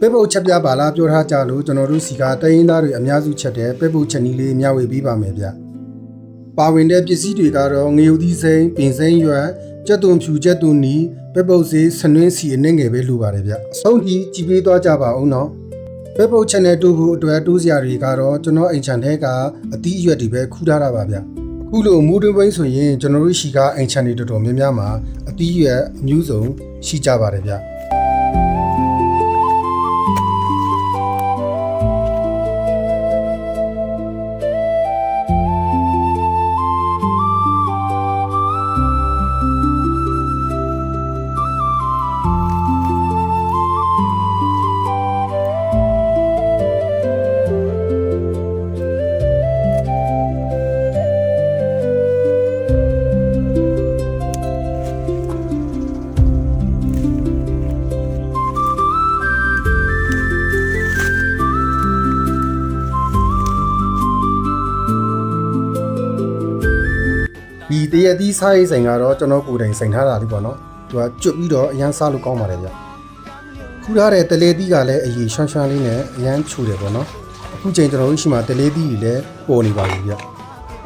ပဲပုတ်ချက်ပြပါလားပြောထားကြလို့ကျွန်တော်တို့စီကတိုင်းရင်းသားတွေအများစုချက်တဲ့ပဲပုတ်ချက်နီးလေးမျှဝေပေးပါမယ်ဗျပါဝင်တဲ့ပစ္စည်းတွေကတော့ငရုတ်သီးစိမ်းပင်စိမ်းရွက်ကြက်သွန်ဖြူကြက်သွန်နီပဲပုတ်စေးဆနွင်းစီအနှဲငယ်ပဲလိုပါတယ်ဗျအဆုံးထိကြည်ပေးသွားကြပါအောင်နော်ပဲပုတ်ချက်နဲ့တိုးဖို့အတွက်တိုးစရာတွေကတော့ကျွန်တော်အိမ်ချန်ထဲကအသီးအရွက်တွေပဲခူးထားတာပါဗျအခုလိုမူတွင်းပိုင်းဆိုရင်ကျွန်တော်တို့ရှိကအိမ်ချန်တွေတော်တော်များများမှာအသီးအရွက်အမျိုးစုံရှိကြပါတယ်ဗျဒီတရက်သီးစားရေးဆိုင်ကတော့ကျွန်တော်ကိုယ်တိုင်ဆိုင်ထားတာလေးပေါ့နော်သူကကျွတ်ပြီးတော့အရန်စားလို့ကောင်းပါတယ်ဗျခူးထားတဲ့တလေသီးကလည်းအရေးရွှမ်းရွှမ်းလေးနဲ့အရန်ချူတယ်ပေါ့နော်အခုချိန်ကျွန်တော်တို့ရှိမှတလေသီးတွေလည်းပေါ်နေပါပြီဗျ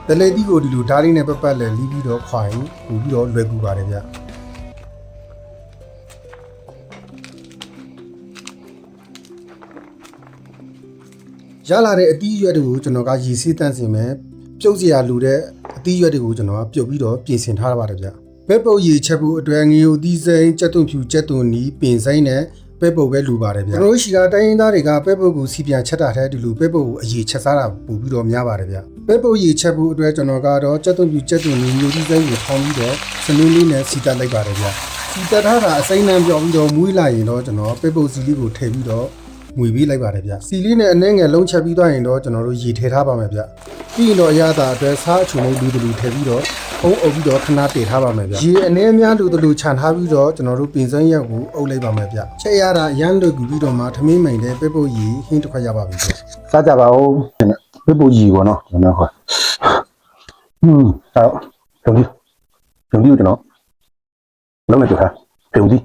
တလေသီးကိုဒီလိုဓာတ်လေးနဲ့ပတ်ပတ်လဲလီးပြီးတော့ခွာရင်ပို့ပြီးတော့လွယ်ကူပါတယ်ဗျရလာတဲ့အသီးရွက်တွေကိုကျွန်တော်ကရေဆေးတန့်စင်မယ်ပြုတ်စရာလူတဲ့အသီးရွက်တွေကိုကျွန်တော်ကပြုတ်ပြီးတော့ပြင်ဆင်ထားရပါတယ်ဗျပဲပုတ်ရေချက်ဖို့အတွက်ငရုတ်သီးစိမ်းကြက်သွန်ဖြူကြက်သွန်နီပင်စိမ်းနဲ့ပဲပုတ်ပဲလူပါတယ်ဗျကျွန်တော်ရှိကတိုင်းရင်းသားတွေကပဲပုတ်ကိုစီပြန်ချက်တာတဲ့ဒီလိုပဲပုတ်ကိုအရေချက်စားတာပို့ပြီးတော့များပါတယ်ဗျပဲပုတ်ရေချက်ဖို့အတွက်ကျွန်တော်ကတော့ကြက်သွန်ဖြူကြက်သွန်နီငရုတ်သီးစိမ်းကိုထောင်းပြီးတော့စနင်းလေးနဲ့စီတက်လိုက်ပါတယ်ဗျစီတက်ထားတာအစိမ်းနှမ်းပြောပြီးတော့မွေးလာရင်တော့ကျွန်တော်ပဲပုတ်စီလေးကိုထည့်ပြီးတော့ငွေပေးလိုက်ပါတယ်ဗျစီလေးနဲ့အနှဲငယ်လုံးချက်ပြီးသွားရင်တော့ကျွန်တော်တို့ရေထည့်ထားပါမယ်ဗျပြီးရင်တော့အရသာအတွက်စားအချုံလေးလူတလူထည့်ပြီးတော့အုပ်ပြီးတော့ခဏတည်ထားပါမယ်ဗျရေအနှဲအများလူတလူခြံထားပြီးတော့ကျွန်တော်တို့ပင်စမ်းရက်ကိုအုပ်လိုက်ပါမယ်ဗျချက်ရတာရမ်းလွယ်ကူပြီးတော့မှထမင်းမိန်တဲ့ပဲပုတ်ရေဟင်းတစ်ခွက်ရပါပြီဗျစားကြပါဦးပဲပုတ်ကြီးပေါ့နော်ကျွန်တော်ခေါ်စားပြုံးကြီးကျွန်တော်လုံးလိုက်ကြတာပြုံးကြီး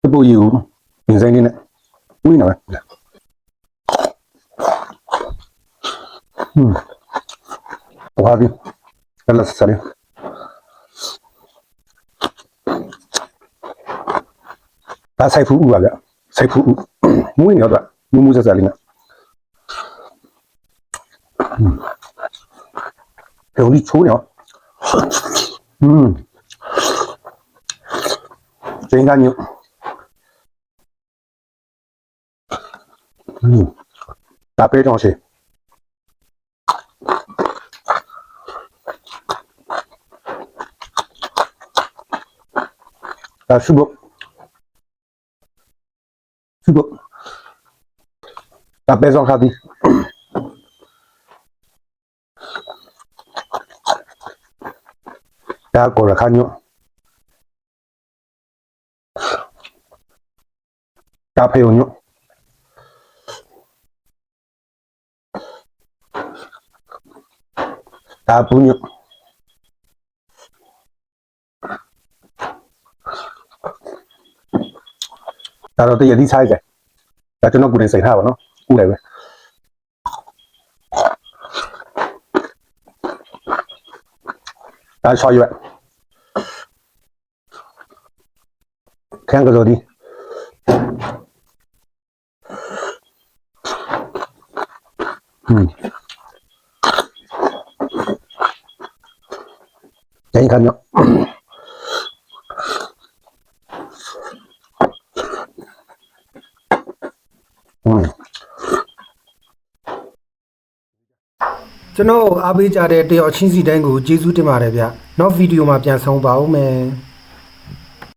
ပဲပုတ်ကြီးကိုပင်စမ်းလေးနဲ့ဝိနေပါဝါဒီအဲ့လက်စားလေးဒါဆိုင်ဖူးဦးပါဗျဆိုင်ဖူးဦးမွေးနေတော့မူဆက်စားလေးနဲ့ပြုံးကြီးချိုးနေတော့ကျင်းကညဒါပေးတော့ရှိဒါစုဖို့ဒါပဲဆောင်ခါဒီဒါကိုရခညဒါဖေယညဒါပူညဒါတော့တရည်ဆိုင်ကြဒါကျွန်တော်ကိုယ်တိုင်စိတ်ထားပါနော်ဥလိုက်ပဲဒါချော်ရွက်ခံကြလို့ဒီကျင်းခါညကျွန်တော်အားပေးကြတဲ့တယောက်ချင်းစီတိုင်းကိုကျေးဇူးတင်ပါတယ်ဗျနောက်ဗီဒီယိုမှာပြန်ဆောင်ပါဦးမယ်